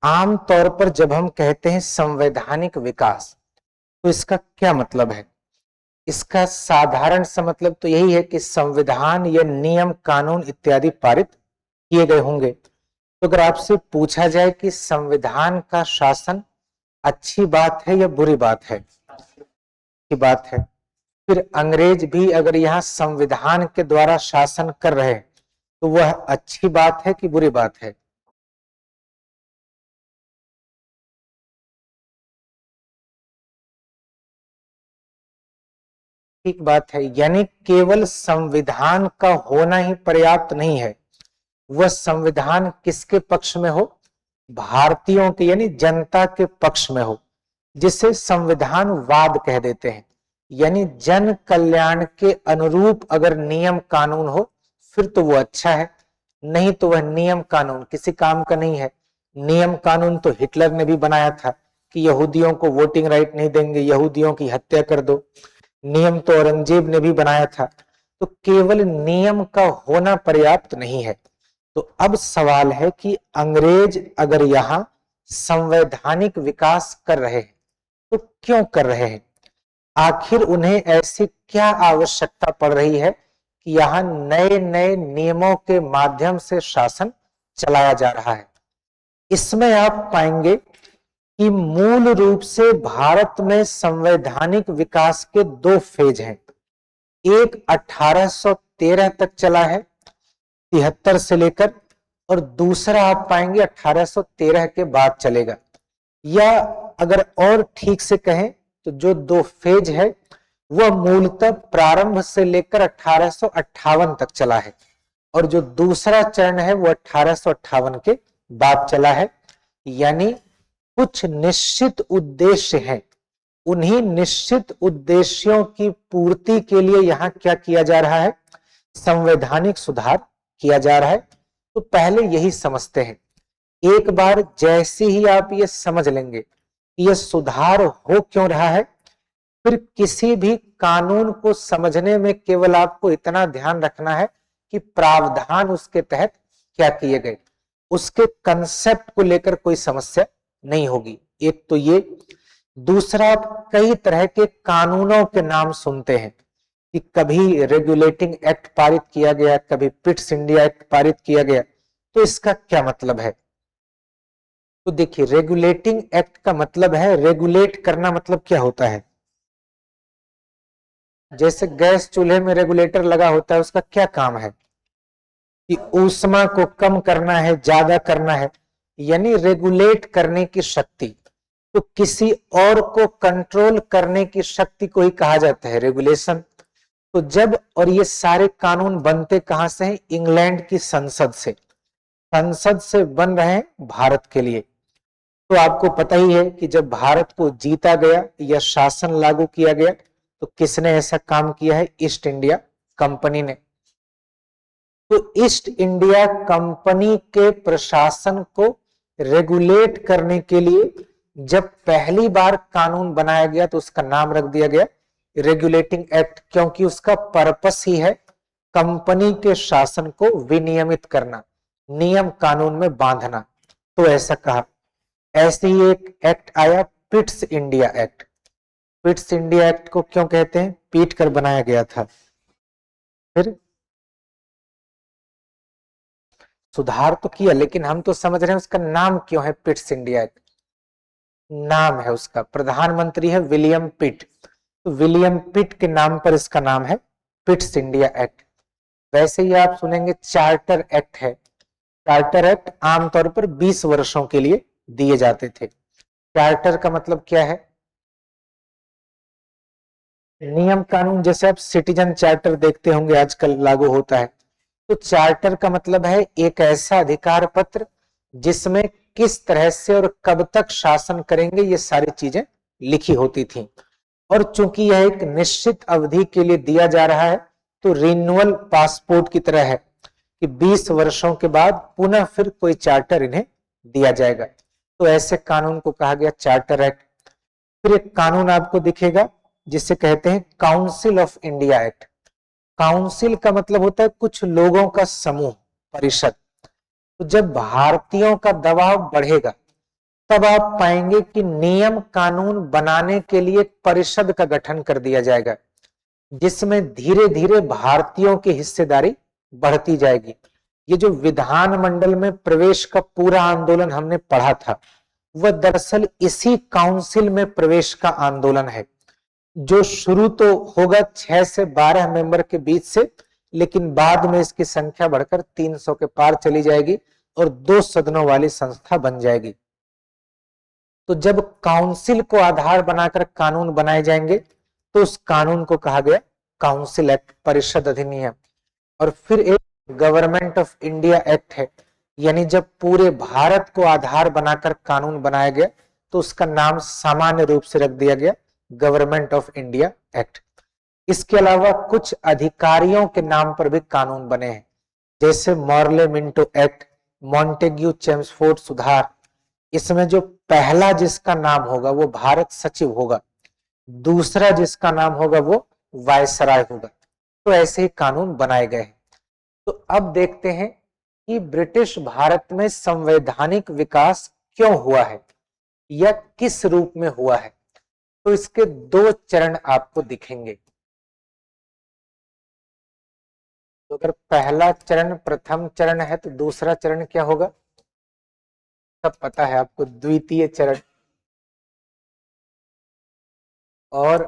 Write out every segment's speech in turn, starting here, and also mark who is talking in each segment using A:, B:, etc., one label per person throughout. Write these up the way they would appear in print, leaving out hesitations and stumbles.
A: आम तौर पर जब हम कहते हैं संवैधानिक विकास, तो इसका क्या मतलब है? इसका साधारण सा मतलब तो यही है कि संविधान या नियम कानून इत्यादि पारित किए गए होंगे। तो अगर आपसे पूछा जाए कि संविधान का शासन अच्छी बात है या बुरी बात है? अच्छी बात है। फिर अंग्रेज भी अगर यहाँ संविधान के द्वारा शासन कर रहे हैं तो वह अच्छी बात है कि बुरी बात है? ठीक बात है। यानी केवल संविधान का होना ही पर्याप्त नहीं है, वह संविधान किसके पक्ष में हो? भारतीयों के यानी जनता के पक्ष में हो, जिसे संविधान वाद कह देते हैं। यानी जन कल्याण के अनुरूप अगर नियम कानून हो फिर तो वो अच्छा है, नहीं तो वह नियम कानून किसी काम का नहीं है। नियम कानून तो हिटलर ने भी बनाया था कि यहूदियों को वोटिंग राइट नहीं देंगे, यहूदियों की हत्या कर दो। नियम तो औरंगजेब ने भी बनाया था। तो केवल नियम का होना पर्याप्त नहीं है। तो अब सवाल है कि अंग्रेज अगर यहां संवैधानिक विकास कर रहे हैं तो क्यों कर रहे हैं? आखिर उन्हें ऐसी क्या आवश्यकता पड़ रही है कि यहां नए नए नियमों के माध्यम से शासन चलाया जा रहा है? इसमें आप पाएंगे कि मूल रूप से भारत में संवैधानिक विकास के दो फेज हैं। एक 1813 तक चला है, 73 से लेकर, और दूसरा आप पाएंगे 1813 के बाद चलेगा। या अगर और ठीक से कहें तो जो दो फेज है वह मूलतः प्रारंभ से लेकर 1858 तक चला है, और जो दूसरा चरण है वो 1858 के बाद चला है। यानी कुछ निश्चित उद्देश्य हैं, उन्हीं निश्चित उद्देश्यों की पूर्ति के लिए यहां क्या किया जा रहा है? संवैधानिक सुधार किया जा रहा है। तो पहले यही समझते हैं। एक बार जैसे ही आप ये समझ लेंगे कि यह सुधार हो क्यों रहा है, फिर किसी भी कानून को समझने में केवल आपको इतना ध्यान रखना है कि प्रावधान उसके तहत क्या किए गए, उसके कंसेप्ट को लेकर कोई समस्या नहीं होगी। एक तो ये। दूसरा, आप कई तरह के कानूनों के नाम सुनते हैं कि कभी रेगुलेटिंग एक्ट पारित किया गया, कभी पिट्स इंडिया एक्ट पारित किया गया। तो इसका क्या मतलब है? तो देखिए, रेगुलेटिंग एक्ट का मतलब है रेगुलेट करना। मतलब क्या होता है? जैसे गैस चूल्हे में रेगुलेटर लगा होता है, उसका क्या काम है? कि ऊष्मा को कम करना है, ज्यादा करना है, यानी रेगुलेट करने की शक्ति। तो किसी और को कंट्रोल करने की शक्ति को ही कहा जाता है रेगुलेशन। तो जब, और ये सारे कानून बनते कहां से हैं? इंग्लैंड की संसद से। संसद से बन रहे हैं भारत के लिए। तो आपको पता ही है कि जब भारत को जीता गया या शासन लागू किया गया तो किसने ऐसा काम किया है? ईस्ट इंडिया कंपनी ने। तो ईस्ट इंडिया कंपनी के प्रशासन को रेगुलेट करने के लिए जब पहली बार कानून बनाया गया तो उसका नाम रख दिया गया रेगुलेटिंग एक्ट, क्योंकि उसका पर्पस ही है कंपनी के शासन को विनियमित करना, नियम कानून में बांधना। तो ऐसा कहा। ऐसे ही एक एक्ट आया, Pitt's India act. Pitt's India act को क्यों कहते हैं? पीट कर बनाया गया था। फिर सुधार तो किया, लेकिन हम तो समझ रहे हैं उसका नाम क्यों है पिट्स इंडिया एक्ट? नाम है उसका, प्रधानमंत्री है विलियम पिट। तो विलियम पिट के नाम पर इसका नाम है पिट्स इंडिया एक्ट। वैसे ही आप सुनेंगे चार्टर एक्ट है। चार्टर एक्ट आमतौर पर 20 वर्षों के लिए दिए जाते थे। चार्टर का मतलब क्या है? नियम कानून। जैसे आप सिटीजन चार्टर देखते होंगे आजकल लागू होता है। तो चार्टर का मतलब है एक ऐसा अधिकार पत्र जिसमें किस तरह से और कब तक शासन करेंगे ये सारी चीजें लिखी होती थी। और चूंकि यह एक निश्चित अवधि के लिए दिया जा रहा है तो रिन्यूअल पासपोर्ट की तरह है कि 20 वर्षों के बाद पुनः फिर कोई चार्टर इन्हें दिया जाएगा। तो ऐसे कानून को कहा गया चार्टर एक्ट। फिर एक कानून आपको दिखेगा जिसे कहते हैं council of India act. Council का मतलब होता है कुछ लोगों का समूह, परिषद। तो जब भारतीयों का दबाव बढ़ेगा तब आप पाएंगे कि नियम कानून बनाने के लिए एक परिषद का गठन कर दिया जाएगा, जिसमें धीरे धीरे भारतीयों की हिस्सेदारी बढ़ती जाएगी। ये जो विधानमंडल में प्रवेश का पूरा आंदोलन हमने पढ़ा था, वह दरअसल इसी काउंसिल में प्रवेश का आंदोलन है, जो शुरू तो होगा 6 से 12 मेंबर के बीच से, लेकिन बाद में इसकी संख्या बढ़कर 300 के पार चली जाएगी और 2 सदनों वाली संस्था बन जाएगी। तो जब काउंसिल को आधार बनाकर कानून बनाए जाएंगे तो उस कानून को कहा गया काउंसिल एक्ट, परिषद अधिनियम। और फिर एक गवर्नमेंट ऑफ इंडिया एक्ट है, यानी जब पूरे भारत को आधार बनाकर कानून बनाया गया तो उसका नाम सामान्य रूप से रख दिया गया गवर्नमेंट ऑफ इंडिया एक्ट। इसके अलावा कुछ अधिकारियों के नाम पर भी कानून बने हैं, जैसे Morley Minto Act, Montagu Chelmsford सुधार। इसमें जो पहला जिसका नाम होगा वो भारत सचिव होगा, दूसरा जिसका नाम होगा वो वायसराय होगा। तो ऐसे ही कानून बनाए गए हैं। तो अब देखते हैं कि ब्रिटिश भारत में संवैधानिक विकास क्यों हुआ है या किस रूप में हुआ है। तो इसके 2 चरण आपको दिखेंगे। तो अगर पहला चरण प्रथम चरण है तो दूसरा चरण क्या होगा, सब पता है आपको, द्वितीय चरण। और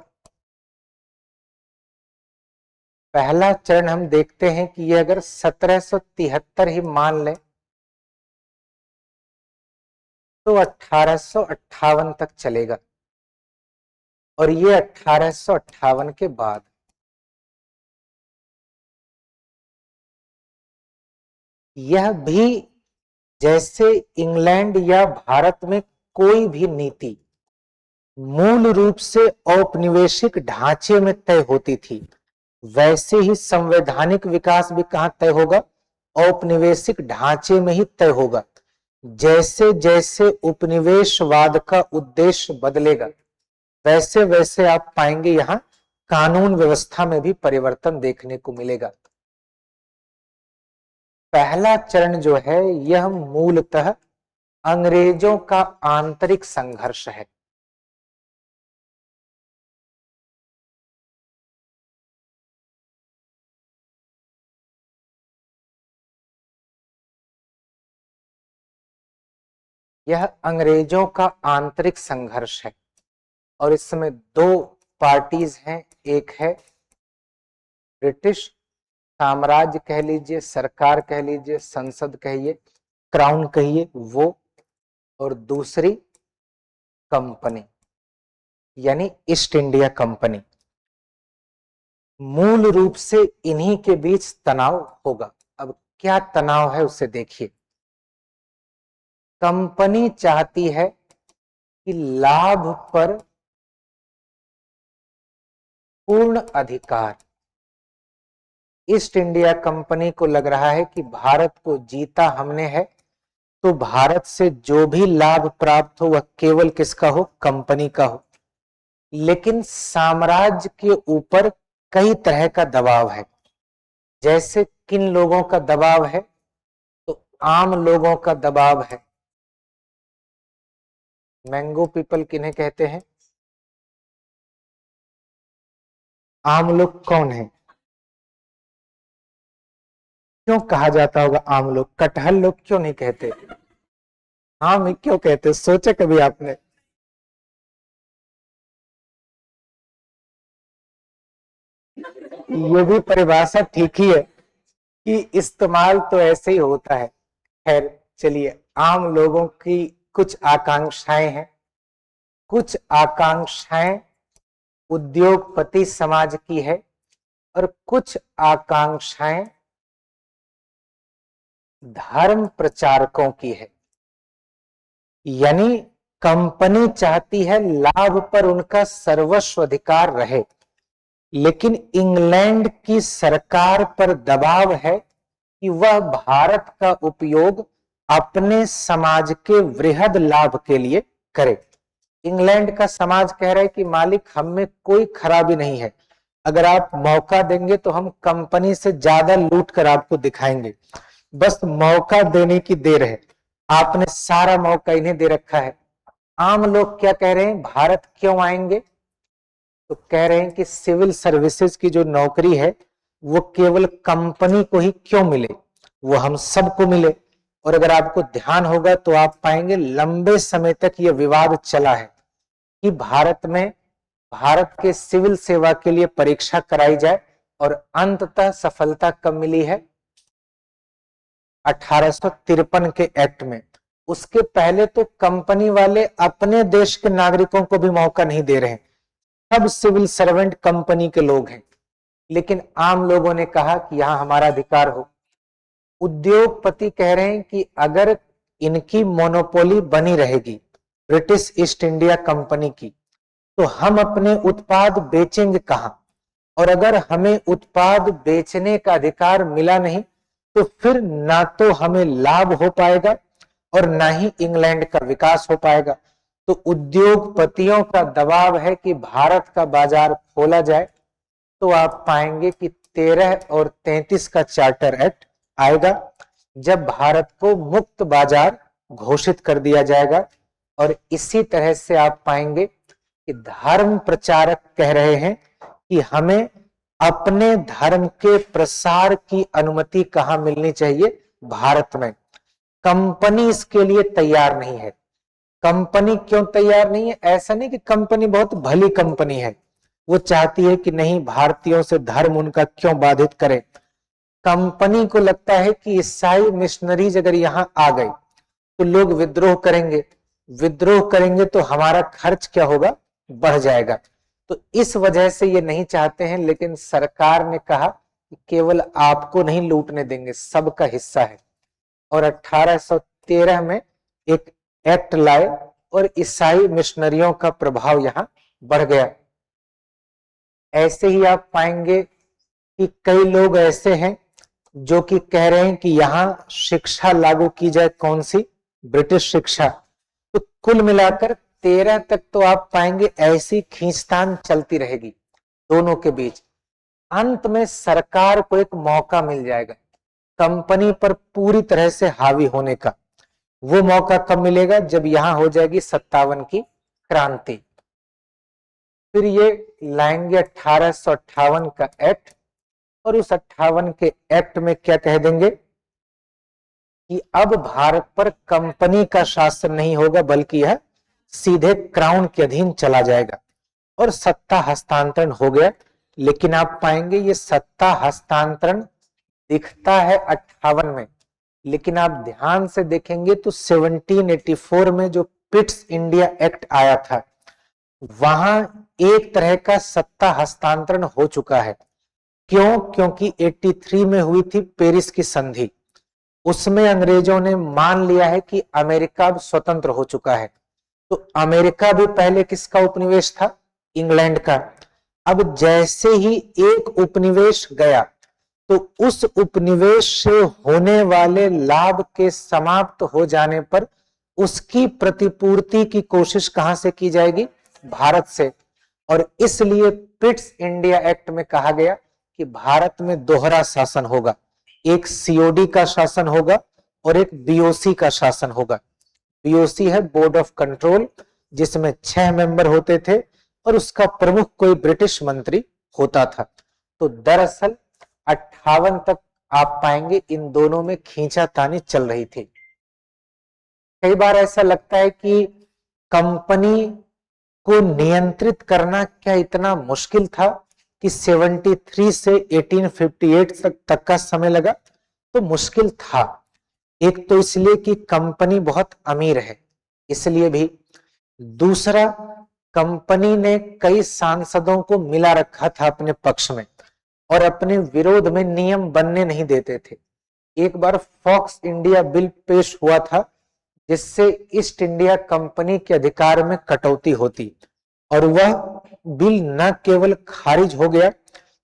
A: पहला चरण हम देखते हैं कि ये अगर 1773 ही मान लें तो 1858 तक चलेगा, और ये 1858 के बाद यह भी जैसे इंग्लैंड या भारत में कोई भी नीति मूल रूप से औपनिवेशिक ढांचे में तय होती थी, वैसे ही संवैधानिक विकास भी कहां तय होगा, औपनिवेशिक ढांचे में ही तय होगा। जैसे जैसे उपनिवेशवाद का उद्देश्य बदलेगा वैसे वैसे आप पाएंगे यहां कानून व्यवस्था में भी परिवर्तन देखने को मिलेगा। पहला चरण जो है यह मूलतः अंग्रेजों का आंतरिक संघर्ष है। यह अंग्रेजों का आंतरिक संघर्ष है और इसमें 2 पार्टीज हैं। एक है ब्रिटिश साम्राज्य कह लीजिए, सरकार कह लीजिए, संसद कहिए, क्राउन कहिए वो, और दूसरी कंपनी यानी ईस्ट इंडिया कंपनी। मूल रूप से इन्हीं के बीच तनाव होगा। अब क्या तनाव है उसे देखिए। कंपनी चाहती है कि लाभ पर पूर्ण अधिकार, ईस्ट इंडिया कंपनी को लग रहा है कि भारत को जीता हमने है तो भारत से जो भी लाभ प्राप्त हो वह केवल किसका हो, कंपनी का हो। लेकिन साम्राज्य के ऊपर कई तरह का दबाव है। जैसे किन लोगों का दबाव है, तो आम लोगों का दबाव है। मैंगो पीपल किन्हें कहते हैं, आम लोग कौन है, क्यों कहा जाता होगा आम लोग, कटहल लोग क्यों नहीं कहते, आम क्यों कहते, सोचे कभी आपने। ये भी परिभाषा ठीक ही है कि इस्तेमाल तो ऐसे ही होता है। खैर चलिए, आम लोगों की कुछ आकांक्षाएं हैं, कुछ आकांक्षाएं उद्योगपति समाज की है और कुछ आकांक्षाएं धर्म प्रचारकों की है। यानी कंपनी चाहती है लाभ पर उनका सर्वस्व अधिकार रहे, लेकिन इंग्लैंड की सरकार पर दबाव है कि वह भारत का उपयोग अपने समाज के वृहद लाभ के लिए करे। इंग्लैंड का समाज कह रहा है कि मालिक हम में कोई खराबी नहीं है, अगर आप मौका देंगे तो हम कंपनी से ज्यादा लूट कर आपको दिखाएंगे, बस मौका देने की देर है। आपने सारा मौका इन्हें दे रखा है, आम लोग क्या कह रहे हैं, भारत क्यों आएंगे? तो कह रहे हैं कि सिविल सर्विसेज की जो नौकरी है वो केवल कंपनी को ही क्यों मिले, वो हम सबको मिले। और अगर आपको ध्यान होगा तो आप पाएंगे लंबे समय तक ये विवाद चला है कि भारत के सिविल सेवा के लिए परीक्षा कराई जाए, और अंततः सफलता कब मिली है? 1853 के एक्ट में। उसके पहले तो कंपनी वाले अपने देश के नागरिकों को भी मौका नहीं दे रहे हैं, सब सिविल सर्वेंट कंपनी के लोग हैं। लेकिन आम लोगों ने कहा कि यहां हमारा अधिकार हो। उद्योगपति कह रहे हैं कि अगर इनकी मोनोपोली बनी रहेगी ब्रिटिश ईस्ट इंडिया कंपनी की, तो हम अपने उत्पाद बेचेंगे कहां? और अगर हमें उत्पाद बेचने का अधिकार मिला नहीं तो फिर ना तो हमें लाभ हो पाएगा और ना ही इंग्लैंड का विकास हो पाएगा। तो उद्योगपतियों का दबाव है कि भारत का बाजार खोला जाए। तो आप पाएंगे कि 13 और 33 का चार्टर एक्ट आएगा, जब भारत को मुक्त बाजार घोषित कर दिया जाएगा। और इसी तरह से आप पाएंगे कि धर्म प्रचारक कह रहे हैं कि हमें अपने धर्म के प्रसार की अनुमति कहां मिलनी चाहिए? भारत में। कंपनी इसके लिए तैयार नहीं है। कंपनी क्यों तैयार नहीं है? ऐसा नहीं कि कंपनी बहुत भली कंपनी है, वो चाहती है कि नहीं भारतीयों से धर्म उनका क्यों बाधित करे। कंपनी को लगता है कि ईसाई मिशनरीज अगर यहां आ गए तो लोग विद्रोह करेंगे, विद्रोह करेंगे तो हमारा खर्च क्या होगा? बढ़ जाएगा। तो इस वजह से ये नहीं चाहते हैं। लेकिन सरकार ने कहा कि केवल आपको नहीं लूटने देंगे, सबका हिस्सा है। और 1813 में एक एक्ट लाए और ईसाई मिशनरियों का प्रभाव यहां बढ़ गया। ऐसे ही आप पाएंगे कि कई लोग ऐसे हैं जो कि कह रहे हैं कि यहां शिक्षा लागू की जाए, कौन सी? ब्रिटिश शिक्षा। तो कुल मिलाकर 13 तक तो आप पाएंगे ऐसी खींचतान चलती रहेगी दोनों के बीच। अंत में सरकार को एक मौका मिल जाएगा कंपनी पर पूरी तरह से हावी होने का। वो मौका कब मिलेगा? जब यहां हो जाएगी 57 की क्रांति। फिर ये लाएंगे 1858 का एक्ट, और उस 58 के एक्ट में क्या कह देंगे कि अब भारत पर कंपनी का शासन नहीं होगा, बल्कि यह सीधे क्राउन के अधीन चला जाएगा और सत्ता हस्तांतरण हो गया। लेकिन आप पाएंगे ये सत्ता हस्तांतरण दिखता है 58 में, लेकिन आप ध्यान से देखेंगे तो 1784 में जो पिट्स इंडिया एक्ट आया था, वहां एक तरह का सत्ता हस्तांतरण हो चुका है। क्यों? क्योंकि 83 में हुई थी पेरिस की संधि। उसमें अंग्रेजों ने मान लिया है कि अमेरिका अब स्वतंत्र हो चुका है। तो अमेरिका भी पहले किसका उपनिवेश था? इंग्लैंड का। अब जैसे ही एक उपनिवेश गया तो उस उपनिवेश से होने वाले लाभ के समाप्त हो जाने पर उसकी प्रतिपूर्ति की कोशिश कहां से की जाएगी? भारत से। और इसलिए पिट्स इंडिया एक्ट में कहा गया कि भारत में दोहरा शासन होगा, एक सीओडी का शासन होगा और एक बीओसी का शासन होगा। बीओसी है बोर्ड ऑफ कंट्रोल, जिसमें 6 मेंबर होते थे और उसका प्रमुख कोई ब्रिटिश मंत्री होता था। तो दरअसल 58 तक आप पाएंगे इन दोनों में खींचातानी चल रही थी। कई बार ऐसा लगता है कि कंपनी को नियंत्रित करना क्या इतना मुश्किल था कि 73 से 1858 तक का समय लगा? तो मुश्किल था। एक तो इसलिए कि कंपनी बहुत अमीर है, इसलिए भी। दूसरा, कंपनी ने कई सांसदों को मिला रखा था अपने पक्ष में और अपने विरोध में नियम बनने नहीं देते थे। एक बार फॉक्स इंडिया बिल पेश हुआ था, जिससे ईस्ट इंडिया कंपनी के अधिकार में कटौती होती, और वह बिल न केवल खारिज हो गया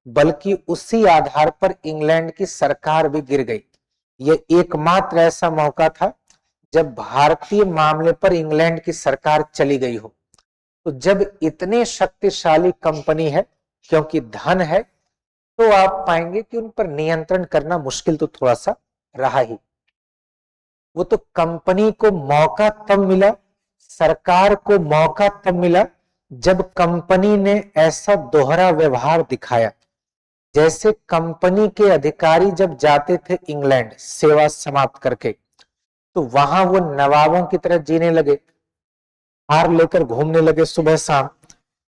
A: बल्कि उसी आधार पर इंग्लैंड की सरकार भी गिर गई। यह एकमात्र ऐसा मौका था जब भारतीय मामले पर इंग्लैंड की सरकार चली गई हो। तो जब इतने शक्तिशाली कंपनी है, क्योंकि धन है, तो आप पाएंगे कि उन पर नियंत्रण करना मुश्किल तो थोड़ा सा रहा ही। वो तो कंपनी को मौका तब मिला सरकार को मौका तब मिला जब कंपनी ने ऐसा दोहरा व्यवहार दिखाया। जैसे कंपनी के अधिकारी जब जाते थे इंग्लैंड सेवा समाप्त करके, तो वहां वो नवाबों की तरह जीने लगे, हार लेकर घूमने लगे सुबह शाम।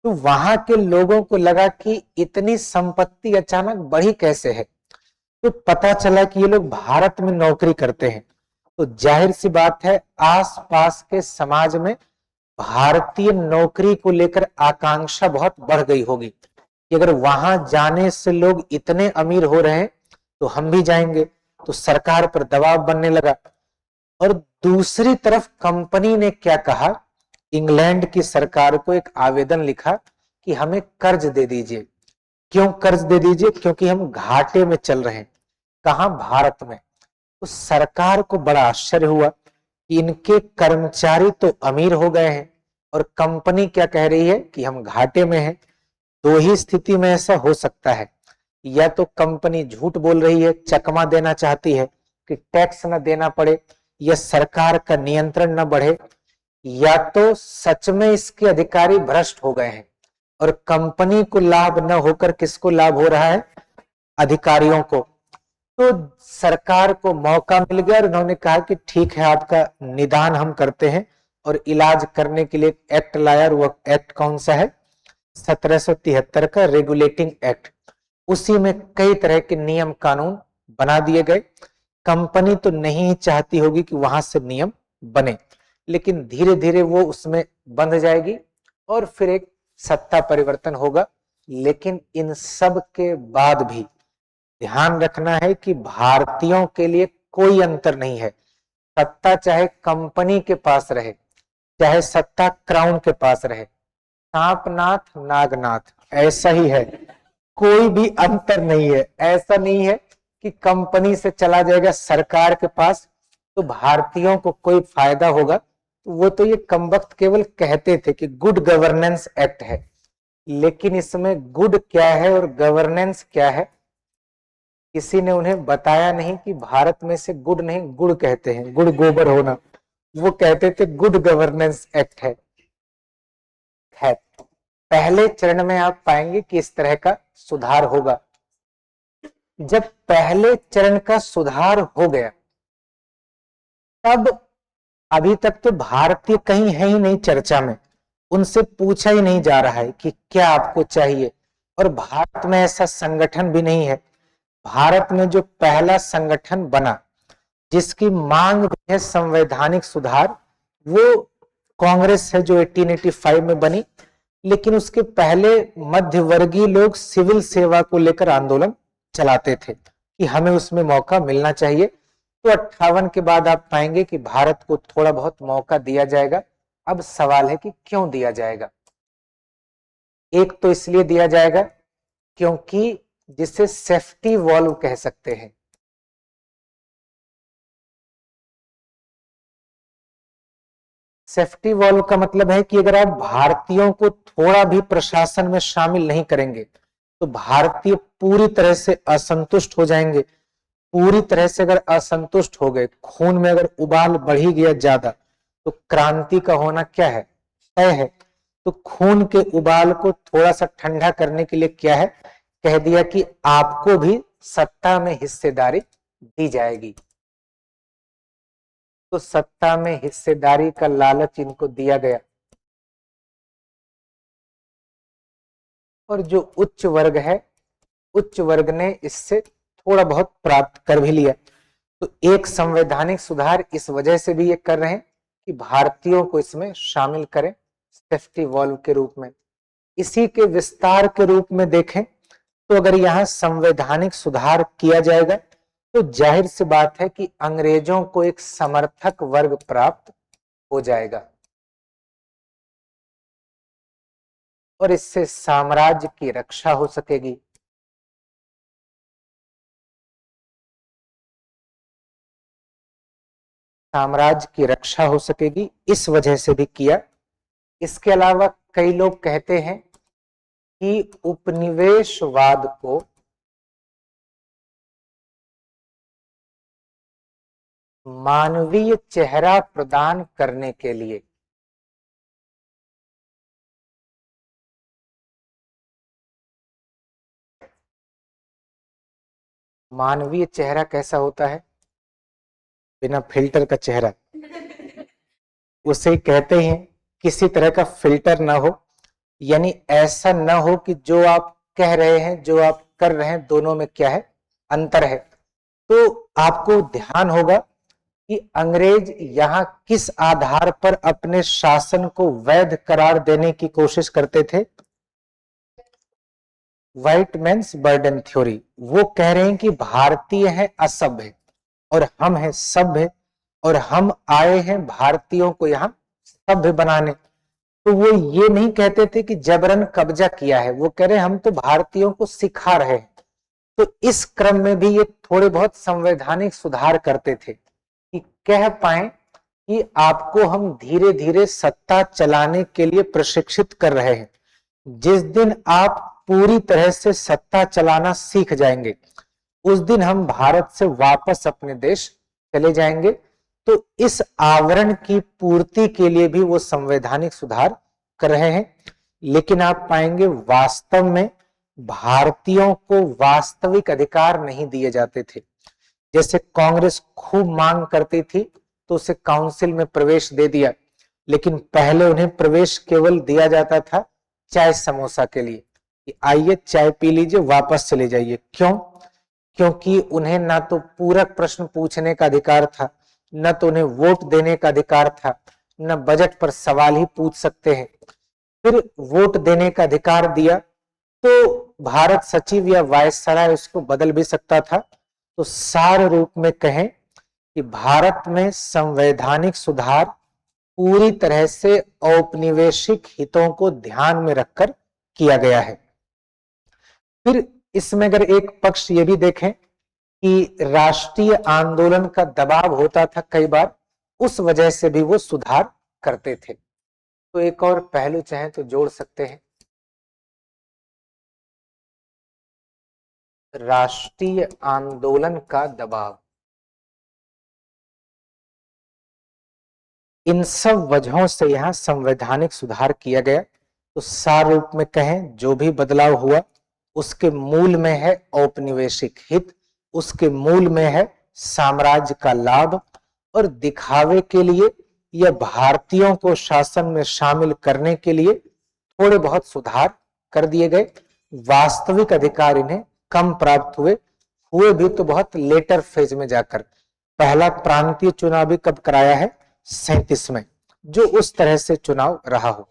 A: तो वहां के लोगों को लगा कि इतनी संपत्ति अचानक बढ़ी कैसे है। तो पता चला कि ये लोग भारत में नौकरी करते हैं। तो जाहिर सी बात है आसपास के समाज में भारतीय नौकरी को लेकर आकांक्षा बहुत बढ़ गई होगी कि अगर वहां जाने से लोग इतने अमीर हो रहे हैं तो हम भी जाएंगे। तो सरकार पर दबाव बनने लगा। और दूसरी तरफ कंपनी ने क्या कहा, इंग्लैंड की सरकार को एक आवेदन लिखा कि हमें कर्ज दे दीजिए। क्यों कर्ज दे दीजिए? क्योंकि हम घाटे में चल रहे हैं। कहां? भारत में। तो सरकार को बड़ा आश्चर्य हुआ कि इनके कर्मचारी तो अमीर हो गए हैं और कंपनी क्या कह रही है कि हम घाटे में हैं। दो ही स्थिति में ऐसा हो सकता है, या तो कंपनी झूठ बोल रही है, चकमा देना चाहती है कि टैक्स न देना पड़े या सरकार का नियंत्रण न बढ़े, या तो सच में इसके अधिकारी भ्रष्ट हो गए हैं और कंपनी को लाभ न होकर किसको लाभ हो रहा है? अधिकारियों को। तो सरकार को मौका मिल गया और उन्होंने कहा कि ठीक है, आपका निदान हम करते हैं और इलाज करने के लिए एक्ट लाया। और वो एक्ट कौन सा है? 1773 का रेगुलेटिंग एक्ट। उसी में कई तरह के नियम कानून बना दिए गए। कंपनी तो नहीं चाहती होगी कि वहां से नियम बने, लेकिन धीरे धीरे वो उसमें बंध जाएगी और फिर एक सत्ता परिवर्तन होगा। लेकिन इन सब के बाद भी ध्यान रखना है कि भारतीयों के लिए कोई अंतर नहीं है। सत्ता चाहे कंपनी के पास रहे, चाहे सत्ता क्राउन के पास रहे, सांपनाथ नागनाथ ऐसा ही है, कोई भी अंतर नहीं है। ऐसा नहीं है कि कंपनी से चला जाएगा सरकार के पास तो भारतीयों को कोई फायदा होगा। वो तो ये कमबख्त केवल कहते थे कि गुड गवर्नेंस एक्ट है, लेकिन इसमें गुड क्या है और गवर्नेंस क्या है किसी ने उन्हें बताया नहीं। कि भारत में से गुड नहीं, गुड़ कहते हैं, गुड़ गोबर होना, वो कहते थे गुड गवर्नेंस एक्ट है। पहले चरण में आप पाएंगे कि इस तरह का सुधार होगा। जब पहले चरण का सुधार हो गया तब अभी तक तो भारतीय कहीं है ही नहीं चर्चा में, उनसे पूछा ही नहीं जा रहा है कि क्या आपको चाहिए। और भारत में ऐसा संगठन भी नहीं है। भारत में जो पहला संगठन बना जिसकी मांग भी है संवैधानिक सुधार, वो कांग्रेस है जो 1885 में बनी। लेकिन उसके पहले मध्यवर्गीय लोग सिविल सेवा को लेकर आंदोलन चलाते थे कि हमें उसमें मौका मिलना चाहिए। तो 58 के बाद आप पाएंगे कि भारत को थोड़ा बहुत मौका दिया जाएगा। अब सवाल है कि क्यों दिया जाएगा। एक तो इसलिए दिया जाएगा क्योंकि जिसे सेफ्टी वॉल्व कह सकते हैं। सेफ्टी वॉल्व का मतलब है कि अगर आप भारतीयों को थोड़ा भी प्रशासन में शामिल नहीं करेंगे तो भारतीय पूरी तरह से असंतुष्ट हो जाएंगे। पूरी तरह से अगर असंतुष्ट हो गए, खून में अगर उबाल बढ़ ही गया ज्यादा, तो क्रांति का होना क्या है? तय है। तो खून के उबाल को थोड़ा सा ठंडा करने के लिए क्या है? कह दिया कि आपको भी सत्ता में हिस्सेदारी दी जाएगी। तो सत्ता में हिस्सेदारी का लालच इनको दिया गया और जो उच्च वर्ग है, उच्च वर्ग ने इससे थोड़ा बहुत प्राप्त कर भी लिया। तो एक संवैधानिक सुधार इस वजह से भी ये कर रहे हैं कि भारतीयों को इसमें शामिल करें सेफ्टी वॉल्व के रूप में। इसी के विस्तार के रूप में देखें तो अगर यहां संवैधानिक सुधार किया जाएगा तो जाहिर सी बात है कि अंग्रेजों को एक समर्थक वर्ग प्राप्त हो जाएगा और इससे साम्राज्य की रक्षा हो सकेगी। साम्राज्य की रक्षा हो सकेगी, इस वजह से भी किया। इसके अलावा कई लोग कहते हैं कि उपनिवेशवाद को मानवीय चेहरा प्रदान करने के लिए मानवीय चेहरा कैसा होता है? बिना फिल्टर का चेहरा, उसे कहते हैं किसी तरह का फिल्टर ना हो, यानी ऐसा ना हो कि जो आप कह रहे हैं जो आप कर रहे हैं दोनों में क्या है, अंतर है। तो आपको ध्यान होगा कि अंग्रेज यहां किस आधार पर अपने शासन को वैध करार देने की कोशिश करते थे? White man's burden theory. वो कह रहे हैं कि भारतीय है असभ्य और हम हैं सभ्य, और हम आए हैं भारतीयों को यहां सभ्य बनाने। तो वो ये नहीं कहते थे कि जबरन कब्जा किया है, वो कह रहे हैं हम तो भारतीयों को सिखा रहे हैं। तो इस क्रम में भी ये थोड़े बहुत संवैधानिक सुधार करते थे कि कह पाए कि आपको हम धीरे धीरे सत्ता चलाने के लिए प्रशिक्षित कर रहे हैं। जिस दिन आप पूरी तरह से सत्ता चलाना सीख जाएंगे उस दिन हम भारत से वापस अपने देश चले जाएंगे। तो इस आवरण की पूर्ति के लिए भी वो संवैधानिक सुधार कर रहे हैं। लेकिन आप पाएंगे वास्तव में भारतीयों को वास्तविक अधिकार नहीं दिए जाते थे। जैसे कांग्रेस खूब मांग करती थी तो उसे काउंसिल में प्रवेश दे दिया, लेकिन पहले उन्हें प्रवेश केवल दिया जाता था चाय समोसा के लिए कि आइए चाय पी लीजिए वापस चले जाइए। क्यों? क्योंकि उन्हें ना तो पूरक प्रश्न पूछने का अधिकार था, न तो उन्हें वोट देने का अधिकार था, न बजट पर सवाल ही पूछ सकते हैं। फिर वोट देने का अधिकार दिया तो भारत सचिव या वायसराय उसको बदल भी सकता था। तो सार रूप में कहें कि भारत में संवैधानिक सुधार पूरी तरह से औपनिवेशिक हितों को ध्यान में रखकर किया गया है। फिर इसमें अगर एक पक्ष ये भी देखें कि राष्ट्रीय आंदोलन का दबाव होता था कई बार, उस वजह से भी वो सुधार करते थे। तो एक और पहलू चाहे तो जोड़ सकते हैं, राष्ट्रीय आंदोलन का दबाव। इन सब वजहों से यहां संवैधानिक सुधार किया गया। तो सार रूप में कहें जो भी बदलाव हुआ उसके मूल में है औपनिवेशिक हित, उसके मूल में है साम्राज्य का लाभ, और दिखावे के लिए या भारतीयों को शासन में शामिल करने के लिए थोड़े बहुत सुधार कर दिए गए। वास्तविक अधिकार इन्हें कम प्राप्त हुए भी तो बहुत लेटर फेज में जाकर। पहला प्रांतीय चुनाव भी कब कराया है? 37 में, जो उस तरह से चुनाव रहा हो।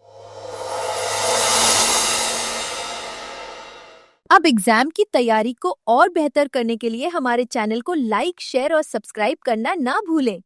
B: अब एग्जाम की तैयारी को और बेहतर करने के लिए हमारे चैनल को लाइक, शेयर और सब्सक्राइब करना ना भूलें।